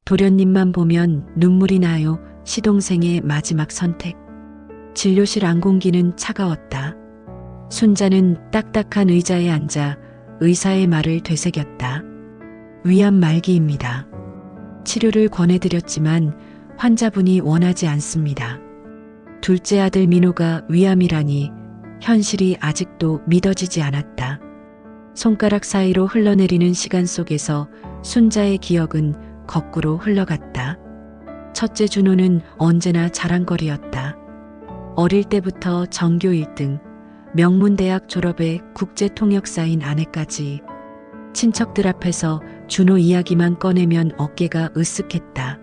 도련님만 보면 눈물이 나요. 시동생의 마지막 선택. 진료실 안공기는 차가웠다. 순자는 딱딱한 의자에 앉아 의사의 말을 되새겼다. 위암 말기입니다. 치료를 권해드렸지만 환자분이 원하지 않습니다. 둘째 아들 민호가 위암이라니 현실이 아직도 믿어지지 않았다. 손가락 사이로 흘러내리는 시간 속에서 순자의 기억은 거꾸로 흘러갔다. 첫째 준호는 언제나 자랑거리였다. 어릴 때부터 전교 1등, 명문대학 졸업에 국제통역사인 아내까지. 친척들 앞에서 준호 이야기만 꺼내면 어깨가 으쓱했다.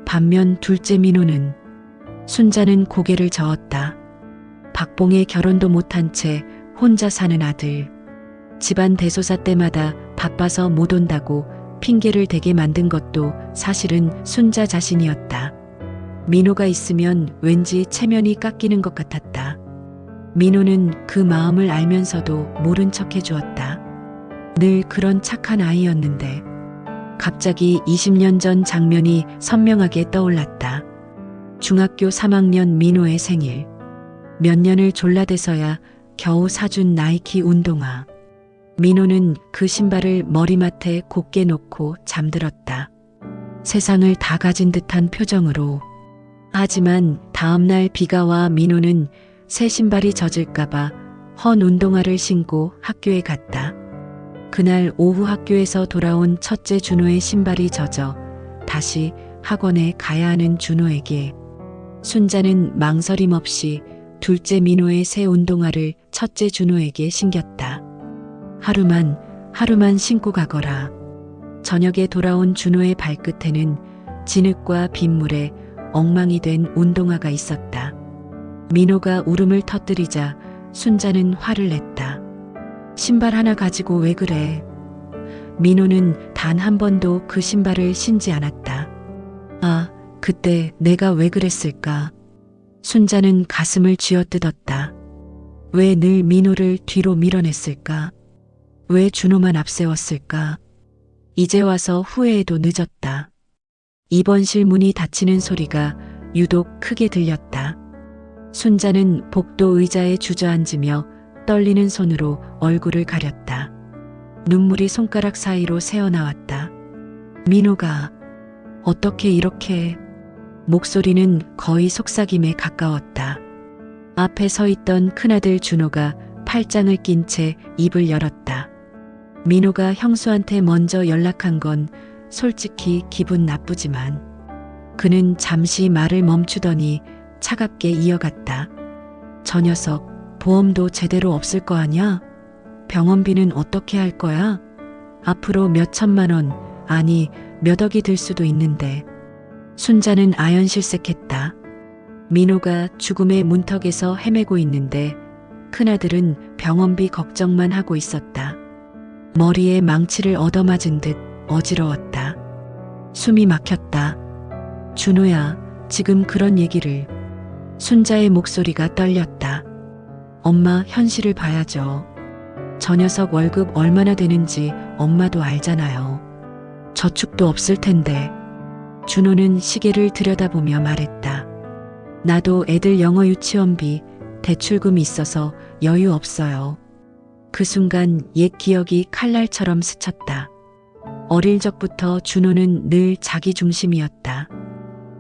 반면 둘째 민호는, 순자는 고개를 저었다. 박봉의 결혼도 못한 채 혼자 사는 아들. 집안 대소사 때마다 바빠서 못 온다고 핑계를 대게 만든 것도 사실은 순자 자신이었다. 민호가 있으면 왠지 체면이 깎이는 것 같았다. 민호는 그 마음을 알면서도 모른 척 해주었다. 늘 그런 착한 아이였는데. 갑자기 20년 전 장면이 선명하게 떠올랐다. 중학교 3학년 민호의 생일. 몇 년을 졸라대서야 겨우 사준 나이키 운동화. 민호는 그 신발을 머리맡에 곱게 놓고 잠들었다. 세상을 다 가진 듯한 표정으로. 하지만 다음날 비가 와 민호는 새 신발이 젖을까봐 헌 운동화를 신고 학교에 갔다. 그날 오후 학교에서 돌아온 첫째 준호의 신발이 젖어 다시 학원에 가야 하는 준호에게 순자는 망설임 없이 둘째 민호의 새 운동화를 첫째 준호에게 신겼다. 하루만 신고 가거라. 저녁에 돌아온 준호의 발끝에는 진흙과 빗물에 엉망이 된 운동화가 있었다. 민호가 울음을 터뜨리자 순자는 화를 냈다. 신발 하나 가지고 왜 그래? 민호는 단 한 번도 그 신발을 신지 않았다. 아, 그때 내가 왜 그랬을까? 순자는 가슴을 쥐어뜯었다. 왜 늘 민호를 뒤로 밀어냈을까? 왜 준호만 앞세웠을까? 이제 와서 후회해도 늦었다. 입원실 문이 닫히는 소리가 유독 크게 들렸다. 순자는 복도 의자에 주저앉으며 떨리는 손으로 얼굴을 가렸다. 눈물이 손가락 사이로 새어나왔다. 민호가 어떻게 이렇게... 목소리는 거의 속삭임에 가까웠다. 앞에 서 있던 큰아들 준호가 팔짱을 낀 채 입을 열었다. 민호가 형수한테 먼저 연락한 건 솔직히 기분 나쁘지만 그는 잠시 말을 멈추더니 차갑게 이어갔다. 저 녀석 보험도 제대로 없을 거 아냐? 병원비는 어떻게 할 거야? 앞으로 몇 천만 원, 아니 몇 억이 들 수도 있는데. 순자는 아연실색했다. 민호가 죽음의 문턱에서 헤매고 있는데 큰아들은 병원비 걱정만 하고 있었다. 머리에 망치를 얻어맞은 듯 어지러웠다. 숨이 막혔다. 준호야, 지금 그런 얘기를... 순자의 목소리가 떨렸다. 엄마, 현실을 봐야죠. 저 녀석 월급 얼마나 되는지 엄마도 알잖아요. 저축도 없을 텐데. 준호는 시계를 들여다보며 말했다. 나도 애들 영어 유치원비, 대출금이 있어서 여유 없어요. 그 순간 옛 기억이 칼날처럼 스쳤다. 어릴 적부터 준호는 늘 자기 중심이었다.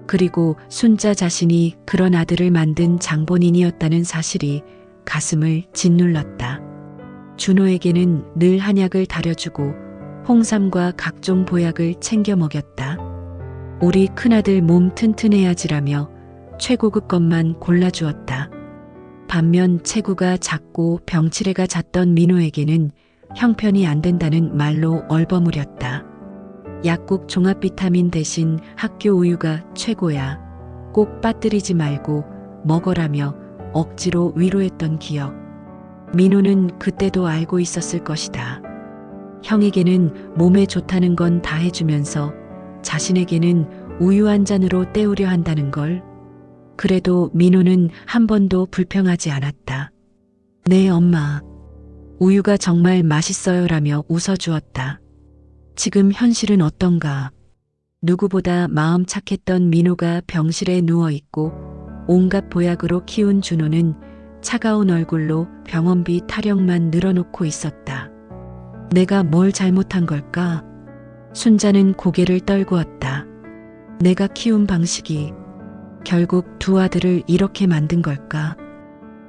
그리고 순자 자신이 그런 아들을 만든 장본인이었다는 사실이 가슴을 짓눌렀다. 준호에게는 늘 한약을 다려주고 홍삼과 각종 보약을 챙겨 먹였다. 우리 큰아들 몸 튼튼해야지라며 최고급 것만 골라주었다. 반면 체구가 작고 병치레가 잦던 민호에게는 형편이 안 된다는 말로 얼버무렸다. 약국 종합 비타민 대신 학교 우유가 최고야. 꼭 빠뜨리지 말고 먹어라며 억지로 위로했던 기억. 민호는 그때도 알고 있었을 것이다. 형에게는 몸에 좋다는 건 다 해주면서 자신에게는 우유 한 잔으로 때우려 한다는 걸. 그래도 민호는 한 번도 불평하지 않았다. 네, 엄마. 우유가 정말 맛있어요라며 웃어주었다. 지금 현실은 어떤가? 누구보다 마음 착했던 민호가 병실에 누워있고 온갖 보약으로 키운 준호는 차가운 얼굴로 병원비 타령만 늘어놓고 있었다. 내가 뭘 잘못한 걸까? 순자는 고개를 떨구었다. 내가 키운 방식이 결국 두 아들을 이렇게 만든 걸까?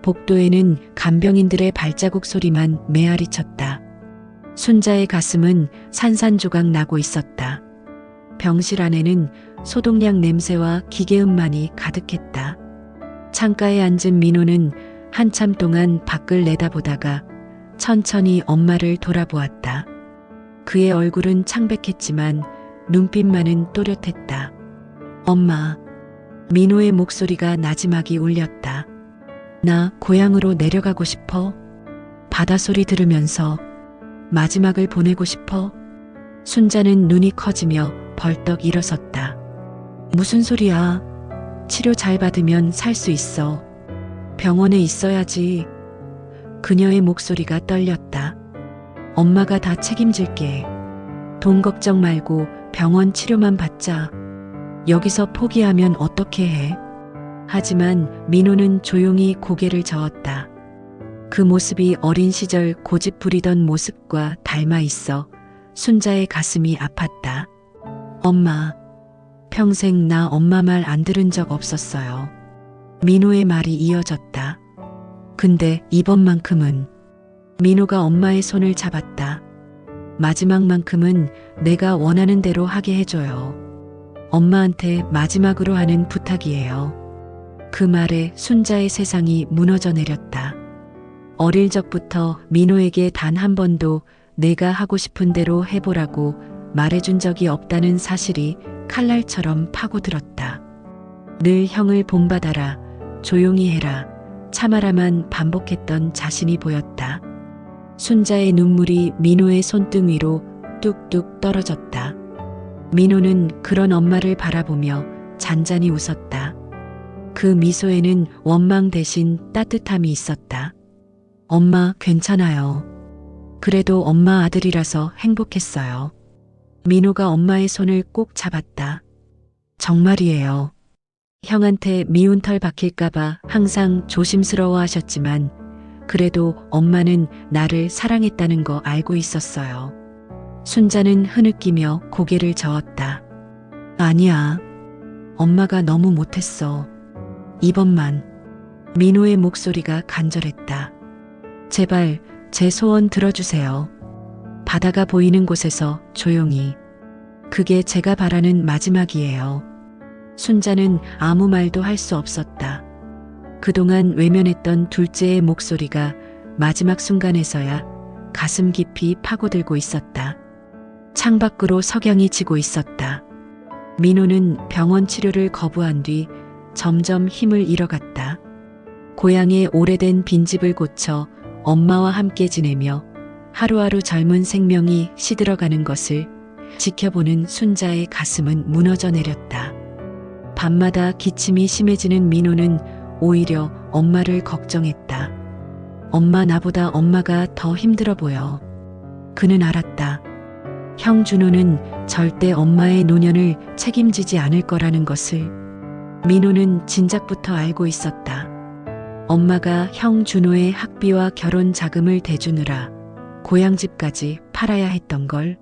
복도에는 간병인들의 발자국 소리만 메아리 쳤다. 순자의 가슴은 산산조각 나고 있었다. 병실 안에는 소독약 냄새와 기계음만이 가득했다. 창가에 앉은 민호는 한참 동안 밖을 내다보다가 천천히 엄마를 돌아보았다. 그의 얼굴은 창백했지만 눈빛만은 또렷했다. 엄마. 민호의 목소리가 나지막이 울렸다. 나 고향으로 내려가고 싶어. 바다 소리 들으면서 마지막을 보내고 싶어. 순자는 눈이 커지며 벌떡 일어섰다. 무슨 소리야? 치료 잘 받으면 살 수 있어. 병원에 있어야지. 그녀의 목소리가 떨렸다. 엄마가 다 책임질게. 돈 걱정 말고 병원 치료만 받자. 여기서 포기하면 어떻게 해? 하지만 민호는 조용히 고개를 저었다. 그 모습이 어린 시절 고집 부리던 모습과 닮아 있어 순자의 가슴이 아팠다. 엄마, 평생 나 엄마 말 안 들은 적 없었어요. 민호의 말이 이어졌다. 근데 이번만큼은. 민호가 엄마의 손을 잡았다. 마지막만큼은 내가 원하는 대로 하게 해줘요. 엄마한테 마지막으로 하는 부탁이에요. 그 말에 순자의 세상이 무너져 내렸다. 어릴 적부터 민호에게 단 한 번도 내가 하고 싶은 대로 해보라고 말해준 적이 없다는 사실이 칼날처럼 파고들었다. 늘 형을 본받아라, 조용히 해라, 참아라만 반복했던 자신이 보였다. 순자의 눈물이 민호의 손등 위로 뚝뚝 떨어졌다. 민호는 그런 엄마를 바라보며 잔잔히 웃었다. 그 미소에는 원망 대신 따뜻함이 있었다. 엄마 괜찮아요. 그래도 엄마 아들이라서 행복했어요. 민호가 엄마의 손을 꼭 잡았다. 정말이에요. 형한테 미운 털 박힐까봐 항상 조심스러워 하셨지만 그래도 엄마는 나를 사랑했다는 거 알고 있었어요. 순자는 흐느끼며 고개를 저었다. 아니야. 엄마가 너무 못했어. 이번만. 민호의 목소리가 간절했다. 제발 제 소원 들어주세요. 바다가 보이는 곳에서 조용히. 그게 제가 바라는 마지막이에요. 순자는 아무 말도 할 수 없었다. 그동안 외면했던 둘째의 목소리가 마지막 순간에서야 가슴 깊이 파고들고 있었다. 창밖으로 석양이 지고 있었다. 민호는 병원 치료를 거부한 뒤 점점 힘을 잃어갔다. 고향의 오래된 빈집을 고쳐 엄마와 함께 지내며 하루하루 젊은 생명이 시들어가는 것을 지켜보는 순자의 가슴은 무너져 내렸다. 밤마다 기침이 심해지는 민호는 오히려 엄마를 걱정했다. 엄마 나보다 엄마가 더 힘들어 보여. 그는 알았다. 형 준호는 절대 엄마의 노년을 책임지지 않을 거라는 것을. 민호는 진작부터 알고 있었다. 엄마가 형 준호의 학비와 결혼 자금을 대주느라 고향집까지 팔아야 했던 걸.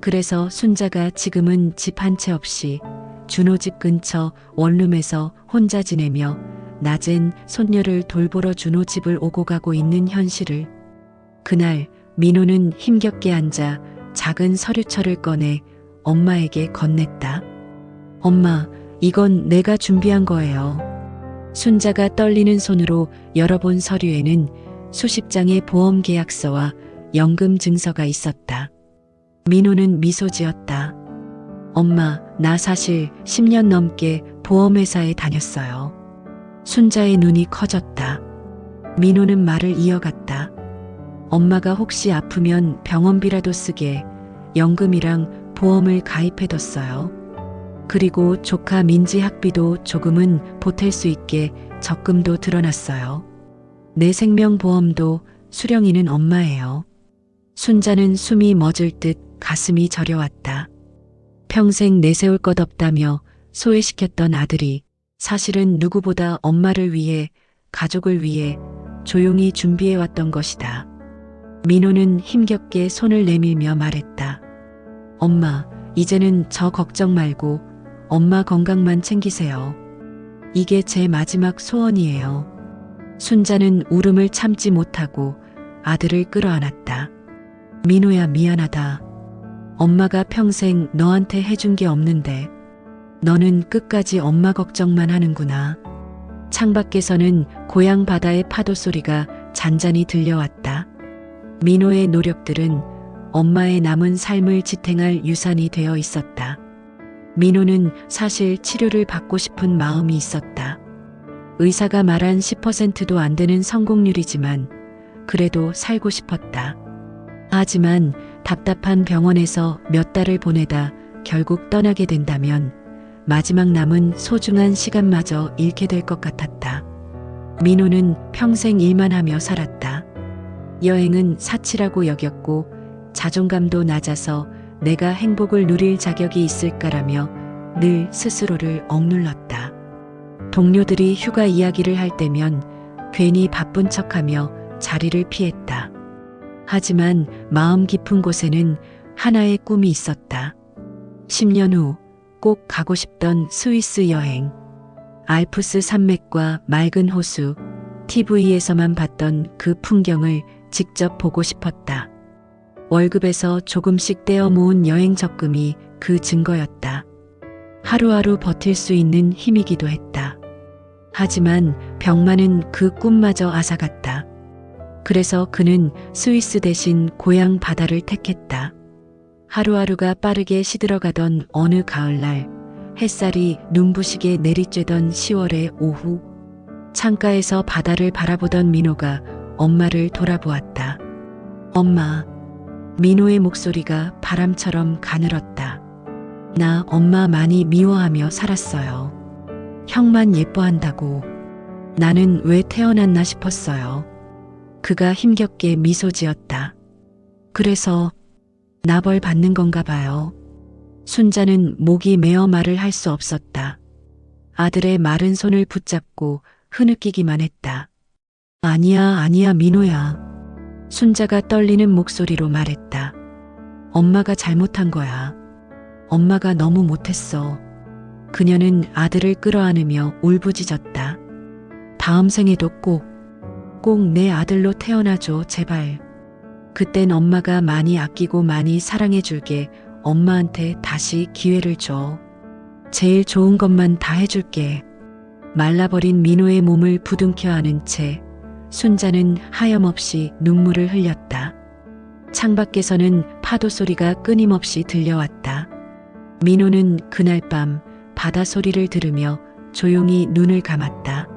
그래서 순자가 지금은 집 한 채 없이 준호 집 근처 원룸에서 혼자 지내며 낮엔 손녀를 돌보러 준호 집을 오고 가고 있는 현실을. 그날 민호는 힘겹게 앉아 작은 서류철을 꺼내 엄마에게 건넸다. 엄마, 이건 내가 준비한 거예요. 순자가 떨리는 손으로 열어본 서류에는 수십 장의 보험 계약서와 연금 증서가 있었다. 민호는 미소 지었다. 엄마, 나 사실 10년 넘게 보험회사에 다녔어요. 순자의 눈이 커졌다. 민호는 말을 이어갔다. 엄마가 혹시 아프면 병원비라도 쓰게 연금이랑 보험을 가입해뒀어요. 그리고 조카 민지 학비도 조금은 보탤 수 있게 적금도 들어놨어요. 내 생명보험도 수령이는 엄마예요. 순자는 숨이 멎을 듯 가슴이 저려왔다. 평생 내세울 것 없다며 소외시켰던 아들이 사실은 누구보다 엄마를 위해, 가족을 위해 조용히 준비해왔던 것이다. 민호는 힘겹게 손을 내밀며 말했다. 엄마, 이제는 저 걱정 말고 엄마 건강만 챙기세요. 이게 제 마지막 소원이에요. 순자는 울음을 참지 못하고 아들을 끌어안았다. 민호야, 미안하다. 엄마가 평생 너한테 해준 게 없는데 너는 끝까지 엄마 걱정만 하는구나. 창밖에서는 고향 바다의 파도 소리가 잔잔히 들려왔다. 민호의 노력들은 엄마의 남은 삶을 지탱할 유산이 되어 있었다. 민호는 사실 치료를 받고 싶은 마음이 있었다. 의사가 말한 10%도 안 되는 성공률이지만 그래도 살고 싶었다. 하지만 답답한 병원에서 몇 달을 보내다 결국 떠나게 된다면 마지막 남은 소중한 시간마저 잃게 될 것 같았다. 민호는 평생 일만 하며 살았다. 여행은 사치라고 여겼고 자존감도 낮아서 내가 행복을 누릴 자격이 있을까라며 늘 스스로를 억눌렀다. 동료들이 휴가 이야기를 할 때면 괜히 바쁜 척하며 자리를 피했다. 하지만 마음 깊은 곳에는 하나의 꿈이 있었다. 10년 후 꼭 가고 싶던 스위스 여행. 알프스 산맥과 맑은 호수, TV에서만 봤던 그 풍경을 직접 보고 싶었다. 월급에서 조금씩 떼어 모은 여행 적금이 그 증거였다. 하루하루 버틸 수 있는 힘이기도 했다. 하지만 병 많은 그 꿈마저 앗아갔다. 그래서 그는 스위스 대신 고향 바다를 택했다. 하루하루가 빠르게 시들어가던 어느 가을날, 햇살이 눈부시게 내리쬐던 10월의 오후, 창가에서 바다를 바라보던 민호가 엄마를 돌아보았다. 엄마. 민호의 목소리가 바람처럼 가늘었다. 나 엄마 많이 미워하며 살았어요. 형만 예뻐한다고. 나는 왜 태어났나 싶었어요. 그가 힘겹게 미소 지었다. 그래서 나 벌 받는 건가 봐요. 순자는 목이 메어 말을 할 수 없었다. 아들의 마른 손을 붙잡고 흐느끼기만 했다. 아니야, 민호야. 순자가 떨리는 목소리로 말했다. 엄마가 잘못한 거야. 엄마가 너무 못했어. 그녀는 아들을 끌어안으며 울부짖었다. 다음 생에도 꼭 내 아들로 태어나줘, 제발. 그땐 엄마가 많이 아끼고 많이 사랑해줄게. 엄마한테 다시 기회를 줘. 제일 좋은 것만 다 해줄게. 말라버린 민호의 몸을 부둥켜 안은 채 순자는 하염없이 눈물을 흘렸다. 창밖에서는 파도 소리가 끊임없이 들려왔다. 민호는 그날 밤 바다 소리를 들으며 조용히 눈을 감았다.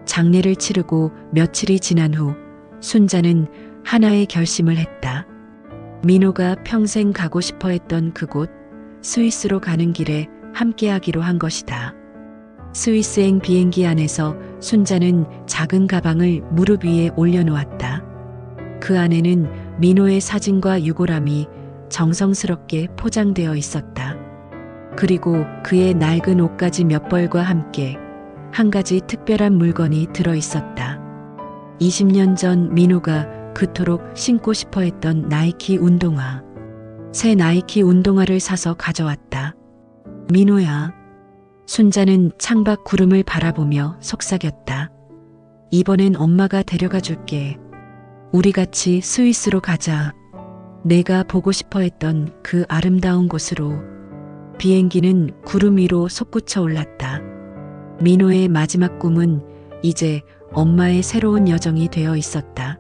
장례를 치르고 며칠이 지난 후 순자는 하나의 결심을 했다. 민호가 평생 가고 싶어 했던 그곳, 스위스로 가는 길에 함께하기로 한 것이다. 스위스행 비행기 안에서 순자는 작은 가방을 무릎 위에 올려놓았다. 그 안에는 민호의 사진과 유골함이 정성스럽게 포장되어 있었다. 그리고 그의 낡은 옷가지 몇 벌과 함께 한 가지 특별한 물건이 들어 있었다. 20년 전 민호가 그토록 신고 싶어 했던 나이키 운동화. 새 나이키 운동화를 사서 가져왔다. 민호야. 순자는 창밖 구름을 바라보며 속삭였다. 이번엔 엄마가 데려가 줄게. 우리 같이 스위스로 가자. 내가 보고 싶어 했던 그 아름다운 곳으로. 비행기는 구름 위로 솟구쳐 올랐다. 민호의 마지막 꿈은 이제 엄마의 새로운 여정이 되어 있었다.